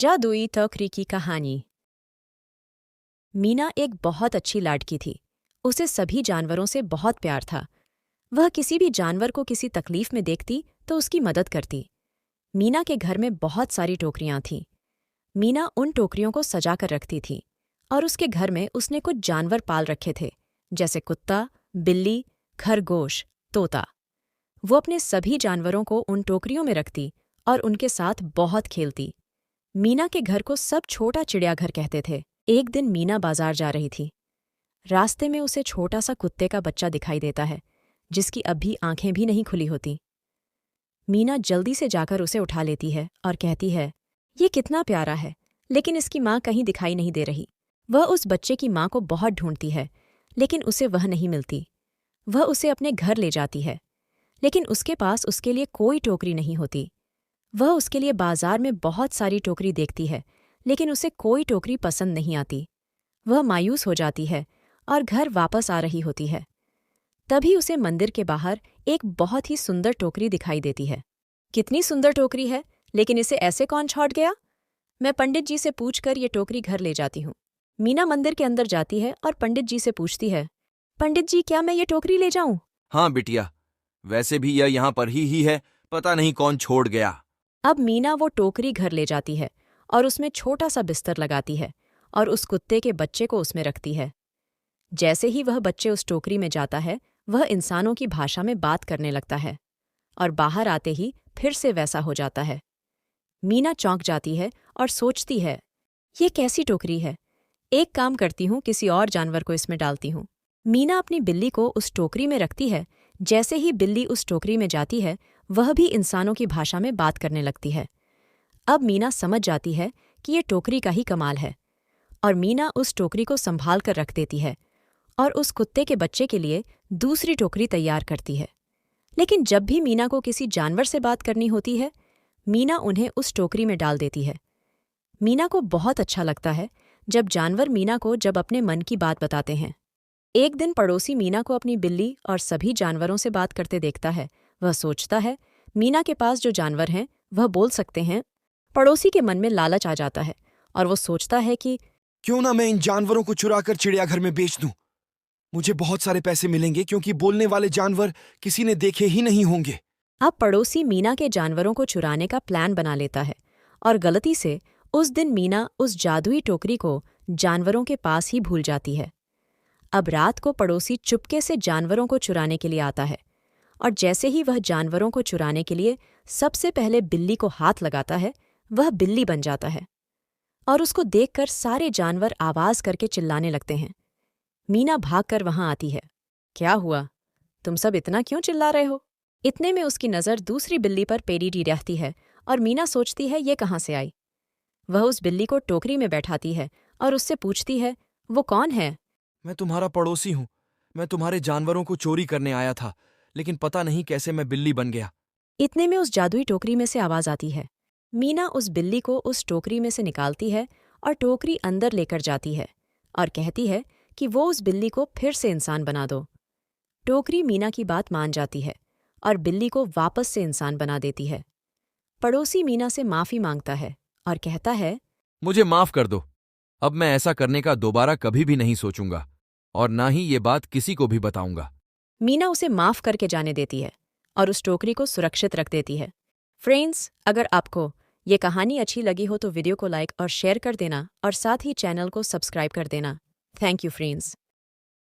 जादुई टोकरी की कहानी। मीना एक बहुत अच्छी लाडकी थी। उसे सभी जानवरों से बहुत प्यार था। वह किसी भी जानवर को किसी तकलीफ में देखती तो उसकी मदद करती। मीना के घर में बहुत सारी टोकरियां थीं। मीना उन टोकरियों को सजा कर रखती थी और उसके घर में उसने कुछ जानवर पाल रखे थे, जैसे कुत्ता, बिल्ली, खरगोश, तोता। वो अपने सभी जानवरों को उन टोकरियों में रखती और उनके साथ बहुत खेलती। मीना के घर को सब छोटा चिड़ियाघर कहते थे। एक दिन मीना बाजार जा रही थी। रास्ते में उसे छोटा सा कुत्ते का बच्चा दिखाई देता है, जिसकी अभी आंखें भी नहीं खुली होती। मीना जल्दी से जाकर उसे उठा लेती है और कहती है, ये कितना प्यारा है, लेकिन इसकी माँ कहीं दिखाई नहीं दे रही। वह उस बच्चे की माँ को बहुत ढूंढती है, लेकिन उसे वह नहीं मिलती। वह उसे अपने घर ले जाती है, लेकिन उसके पास उसके लिए कोई टोकरी नहीं होती। वह उसके लिए बाजार में बहुत सारी टोकरी देखती है, लेकिन उसे कोई टोकरी पसंद नहीं आती। वह मायूस हो जाती है और घर वापस आ रही होती है। तभी उसे मंदिर के बाहर एक बहुत ही सुंदर टोकरी दिखाई देती है। कितनी सुंदर टोकरी है, लेकिन इसे ऐसे कौन छोड़ गया? मैं पंडित जी से पूछकर ये टोकरी घर ले जाती हूँ। मीना मंदिर के अंदर जाती है और पंडित जी से पूछती है, पंडित जी, क्या मैं ये टोकरी ले जाऊं? हाँ बिटिया, वैसे भी यह यहाँ पर ही है, पता नहीं कौन छोड़ गया। अब मीना वो टोकरी घर ले जाती है और उसमें छोटा सा बिस्तर लगाती है और उस कुत्ते के बच्चे को उसमें रखती है। जैसे ही वह बच्चे उस टोकरी में जाता है, वह इंसानों की भाषा में बात करने लगता है और बाहर आते ही फिर से वैसा हो जाता है। मीना चौंक जाती है और सोचती है, ये कैसी टोकरी है? एक काम करती हूँ, किसी और जानवर को इसमें डालती हूँ। मीना अपनी बिल्ली को उस टोकरी में रखती है। जैसे ही बिल्ली उस टोकरी में जाती है, वह भी इंसानों की भाषा में बात करने लगती है। अब मीना समझ जाती है कि ये टोकरी का ही कमाल है, और मीना उस टोकरी को संभाल कर रख देती है और उस कुत्ते के बच्चे के लिए दूसरी टोकरी तैयार करती है। लेकिन जब भी मीना को किसी जानवर से बात करनी होती है, मीना उन्हें उस टोकरी में डाल देती है। मीना को बहुत अच्छा लगता है जब जानवर मीना को अपने मन की बात बताते हैं। एक दिन पड़ोसी मीना को अपनी बिल्ली और सभी जानवरों से बात करते देखता है। वह सोचता है, मीना के पास जो जानवर हैं वह बोल सकते हैं। पड़ोसी के मन में लालच आ जाता है और वो सोचता है कि क्यों ना मैं इन जानवरों को चुराकर चिड़ियाघर में बेच दूं। मुझे बहुत सारे पैसे मिलेंगे, क्योंकि बोलने वाले जानवर किसी ने देखे ही नहीं होंगे। अब पड़ोसी मीना के जानवरों को चुराने का प्लान बना लेता है और गलती से उस दिन मीना उस जादुई टोकरी को जानवरों के पास ही भूल जाती है। अब रात को पड़ोसी चुपके से जानवरों को चुराने के लिए आता है और जैसे ही वह जानवरों को चुराने के लिए सबसे पहले बिल्ली को हाथ लगाता है, वह बिल्ली बन जाता है और उसको देखकर सारे जानवर आवाज करके चिल्लाने लगते हैं। मीना भागकर वहां आती है। क्या हुआ? तुम सब इतना क्यों चिल्ला रहे हो? इतने में उसकी नज़र दूसरी बिल्ली पर पेरी रहती है और मीना सोचती है, ये कहाँ से आई? वह उस बिल्ली को टोकरी में बैठाती है और उससे पूछती है, वो कौन है? मैं तुम्हारा पड़ोसी हूँ। मैं तुम्हारे जानवरों को चोरी करने आया था, लेकिन पता नहीं कैसे मैं बिल्ली बन गया। इतने में उस जादुई टोकरी में से आवाज आती है। मीना उस बिल्ली को उस टोकरी में से निकालती है और टोकरी अंदर लेकर जाती है और कहती है कि वो उस बिल्ली को फिर से इंसान बना दो। टोकरी मीना की बात मान जाती है और बिल्ली को वापस से इंसान बना देती है। पड़ोसी मीना से माफी मांगता है और कहता है, मुझे माफ कर दो। अब मैं ऐसा करने का दोबारा कभी भी नहीं सोचूंगा और ना ही ये बात किसी को भी बताऊंगा। मीना उसे माफ करके जाने देती है और उस टोकरी को सुरक्षित रख देती है। फ्रेंड्स, अगर आपको ये कहानी अच्छी लगी हो तो वीडियो को लाइक और शेयर कर देना और साथ ही चैनल को सब्सक्राइब कर देना। Thank you friends.